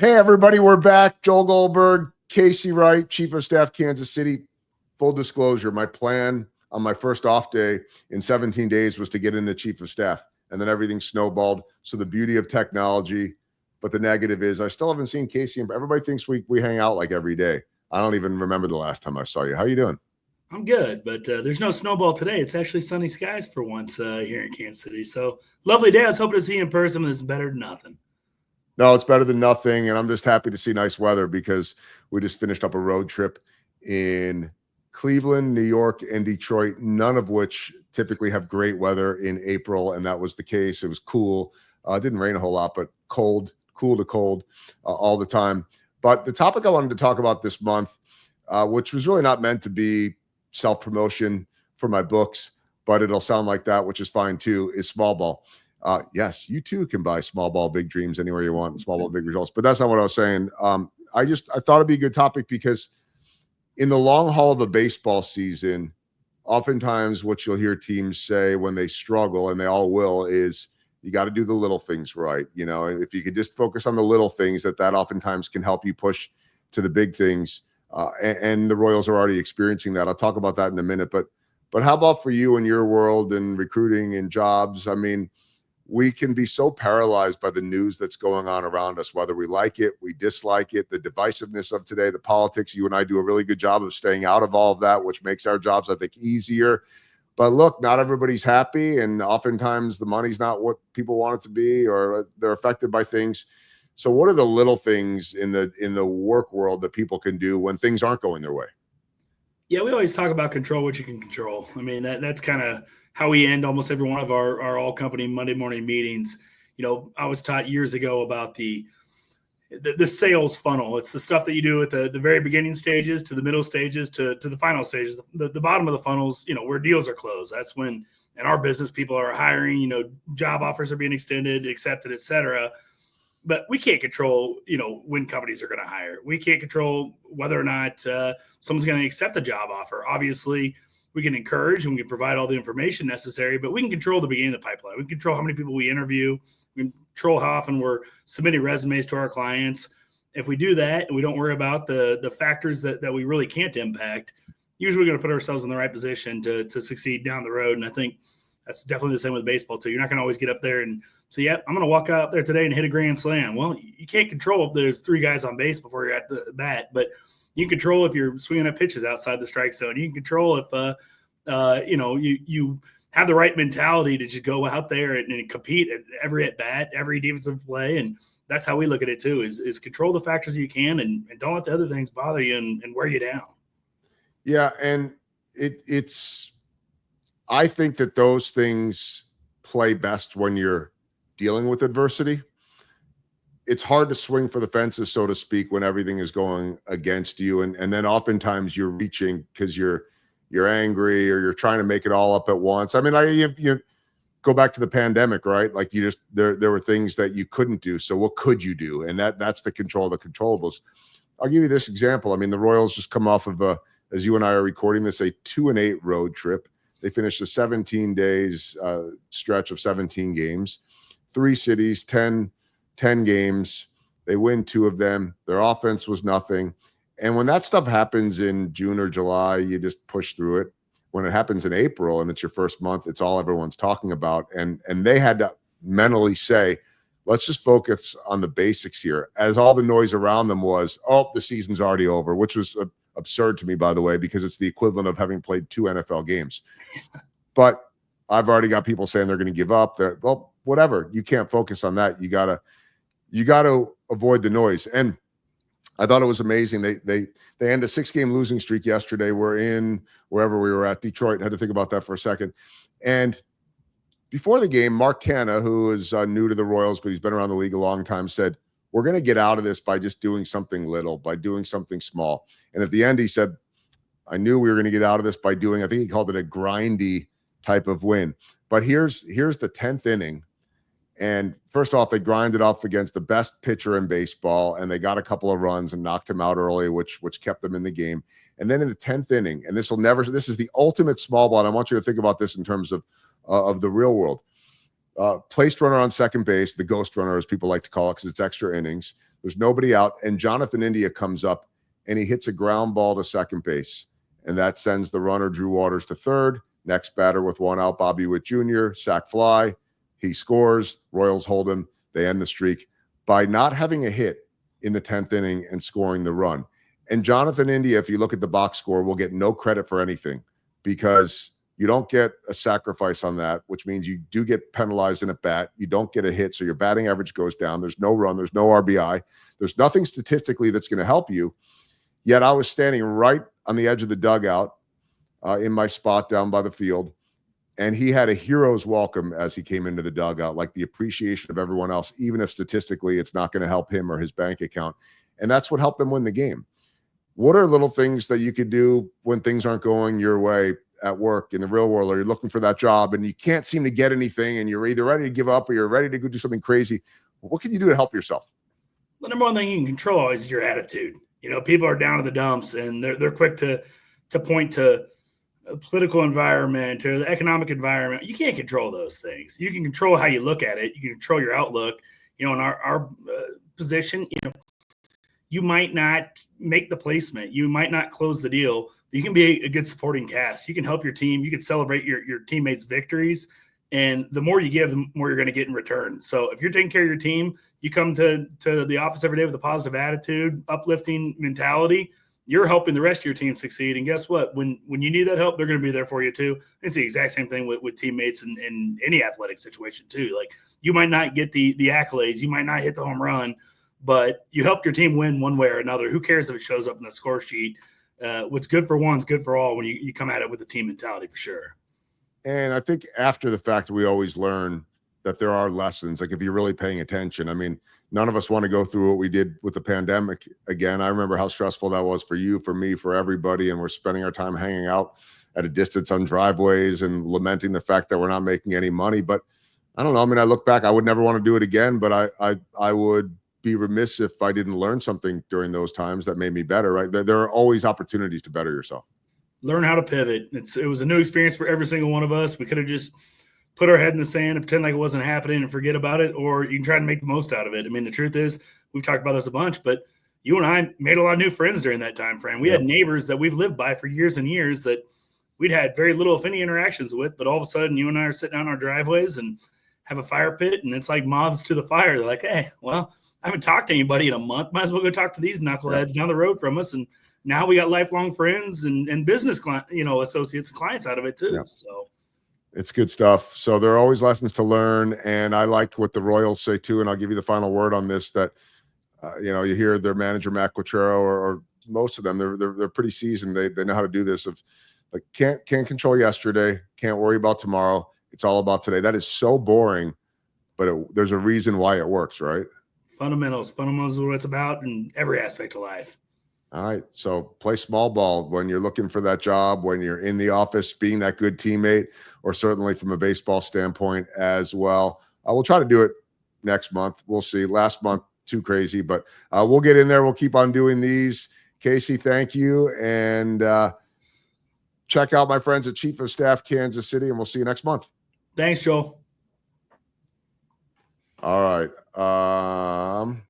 Hey, everybody, we're back. Joel Goldberg, Casey Wright, Chief of Staff, Kansas City. Full disclosure, my plan on my first off day in 17 days was to get into Chief of Staff, and then everything snowballed. So the beauty of technology, but the negative is I still haven't seen Casey. And everybody thinks we hang out like every day. I don't even remember the last time I saw you. How you doing? I'm good, but there's no snowball today. It's actually sunny skies for once here in Kansas City. So lovely day. I was hoping to see you in person. This is better than nothing. No, it's better than nothing. And I'm just happy to see nice weather because we just finished up a road trip in Cleveland, New York, and Detroit, none of which typically have great weather in April. And that was the case. It was cool. It didn't rain a whole lot, but cold, cool to cold all the time. But the topic I wanted to talk about this month, which was really not meant to be self-promotion for my books, but it'll sound like that, which is fine too, is small ball. Yes, you too can buy small ball, big dreams anywhere you want, small ball, big results. But that's not what I was saying. I thought it'd be a good topic because in the long haul of a baseball season, oftentimes what you'll hear teams say when they struggle, and they all will, is you got to do the little things right. You know, if you could just focus on the little things, that oftentimes can help you push to the big things. And the Royals are already experiencing that. I'll talk about that in a minute. But how about for you in your world and recruiting and jobs? I mean, we can be so paralyzed by the news that's going on around us, whether we like it, we dislike it, the divisiveness of today, the politics. You and I do a really good job of staying out of all of that, which makes our jobs, I think, easier. But look, not everybody's happy, and oftentimes the money's not what people want it to be, or they're affected by things. So what are the little things in the work world that people can do when things aren't going their way? Yeah, we always talk about control what you can control. I mean, that's kind of how we end almost every one of our all company Monday morning meetings. You know, I was taught years ago about the sales funnel. It's the stuff that you do at the very beginning stages, to the middle stages, to the final stages. The bottom of the funnels, you know, where deals are closed. That's when in our business people are hiring, you know, job offers are being extended, accepted, et cetera. But we can't control, you know, when companies are going to hire. We can't control whether or not someone's going to accept a job offer. Obviously, we can encourage and we can provide all the information necessary, but we can control the beginning of the pipeline. We can control how many people we interview. We can control how often we're submitting resumes to our clients. If we do that and we don't worry about the factors that we really can't impact, usually we're going to put ourselves in the right position to succeed down the road. And I think that's definitely the same with baseball too. You're not going to always get up there and say, yeah, I'm going to walk out there today and hit a grand slam. Well, you can't control if there's three guys on base before you're at the bat, but you can control if you're swinging at pitches outside the strike zone. You can control if, you know, you have the right mentality to just go out there and compete at every at bat, every defensive play. And that's how we look at it too, is control the factors you can and don't let the other things bother you and wear you down. Yeah. And it's, I think that those things play best when you're dealing with adversity. It's hard to swing for the fences, so to speak, when everything is going against you. And then oftentimes you're reaching because you're angry or you're trying to make it all up at once. I mean, you go back to the pandemic, right? Like there were things that you couldn't do. So what could you do? And that's the control of the controllables. I'll give you this example. I mean, the Royals just come off of as you and I are recording this, a 2-8 road trip. They finished a 17 days stretch of 17 games, 3 cities, 10 games. They win 2 of them. Their offense was nothing. And when that stuff happens in June or July, you just push through it. When it happens in April and it's your first month, it's all everyone's talking about. And they had to mentally say, let's just focus on the basics here. As all the noise around them was, oh, the season's already over, which was absurd to me, by the way, because it's the equivalent of having played 2 NFL games. But I've already got people saying they're going to give up. Well, whatever. You can't focus on that. You gotta avoid the noise. And I thought it was amazing. They end a 6-game losing streak yesterday. We're in wherever we were at, Detroit. Had to think about that for a second. And before the game, Mark Canha, who is new to the Royals, but he's been around the league a long time, said, we're going to get out of this by just doing something little, by doing something small. And at the end, he said, I knew we were going to get out of this by doing, I think he called it a grindy type of win. But here's the 10th inning. And first off, they grinded off against the best pitcher in baseball, and they got a couple of runs and knocked him out early, which kept them in the game. And then in the 10th inning, and this is the ultimate small ball, and I want you to think about this in terms of the real world. Placed runner on second base, the ghost runner, as people like to call it, because it's extra innings. There's nobody out. And Jonathan India comes up and he hits a ground ball to second base. And that sends the runner, Drew Waters, to third. Next batter with one out, Bobby Witt Jr., sac fly. He scores. Royals hold him. They end the streak by not having a hit in the 10th inning and scoring the run. And Jonathan India, if you look at the box score, will get no credit for anything because you don't get a sacrifice on that, which means you do get penalized in a bat. You don't get a hit, so your batting average goes down. There's no run. There's no RBI. There's nothing statistically that's going to help you. Yet I was standing right on the edge of the dugout in my spot down by the field, and he had a hero's welcome as he came into the dugout, like the appreciation of everyone else, even if statistically it's not going to help him or his bank account. And that's what helped them win the game. What are little things that you could do when things aren't going your way at work, in the real world, or you're looking for that job and you can't seem to get anything and you're either ready to give up or you're ready to go do something crazy? What can you do to help yourself? The number one thing you can control is your attitude. People are down in the dumps and they're quick to point to a political environment or the economic environment. You can't control those things. You can control how you look at it. You can control your outlook. In our position, you might not make the placement. You might not close the deal. You can be a good supporting cast. You can help your team. You can celebrate your teammates' victories. And the more you give, the more you're going to get in return. So if you're taking care of your team, you come to the office every day with a positive attitude, uplifting mentality, you're helping the rest of your team succeed. And guess what? When you need that help, they're going to be there for you too. It's the exact same thing with teammates in any athletic situation too. Like, you might not get the accolades. You might not hit the home run, but you helped your team win one way or another. Who cares if it shows up in the score sheet? What's good for one's good for all when you come at it with a team mentality, for sure. And I think after the fact, we always learn that there are lessons. Like, if you're really paying attention, I mean, none of us want to go through what we did with the pandemic again. I remember how stressful that was for you, for me, for everybody. And we're spending our time hanging out at a distance on driveways and lamenting the fact that we're not making any money. But I don't know. I mean, I look back, I would never want to do it again, but I would be remiss if I didn't learn something during those times that made me better, right? There are always opportunities to better yourself. Learn how to pivot. It was a new experience for every single one of us. We could have just put our head in the sand and pretend like it wasn't happening and forget about it, or you can try to make the most out of it. I mean, the truth is, we've talked about this a bunch, but you and I made a lot of new friends during that time frame. We had neighbors that we've lived by for years and years that we'd had very little, if any, interactions with, but all of a sudden you and I are sitting down our driveways and have a fire pit, and it's like moths to the fire. They're like, hey, well, I haven't talked to anybody in a month. Might as well go talk to these knuckleheads down the road from us. And now we got lifelong friends and business associates and clients out of it too. So it's good stuff. So there are always lessons to learn. And I like what the Royals say too. And I'll give you the final word on this, that, you hear their manager, Matt Quatrero, or most of them, they're pretty seasoned. They know how to do this. Of like, can't control yesterday. Can't worry about tomorrow. It's all about today. That is so boring, but there's a reason why it works, right? Fundamentals is what it's about in every aspect of life. All right. So play small ball when you're looking for that job, when you're in the office, being that good teammate, or certainly from a baseball standpoint as well. We'll try to do it next month. We'll see. Last month, too crazy, but we'll get in there. We'll keep on doing these. Casey, thank you. And check out my friends at Chief of Staff Kansas City, and we'll see you next month. Thanks, Joel. All right.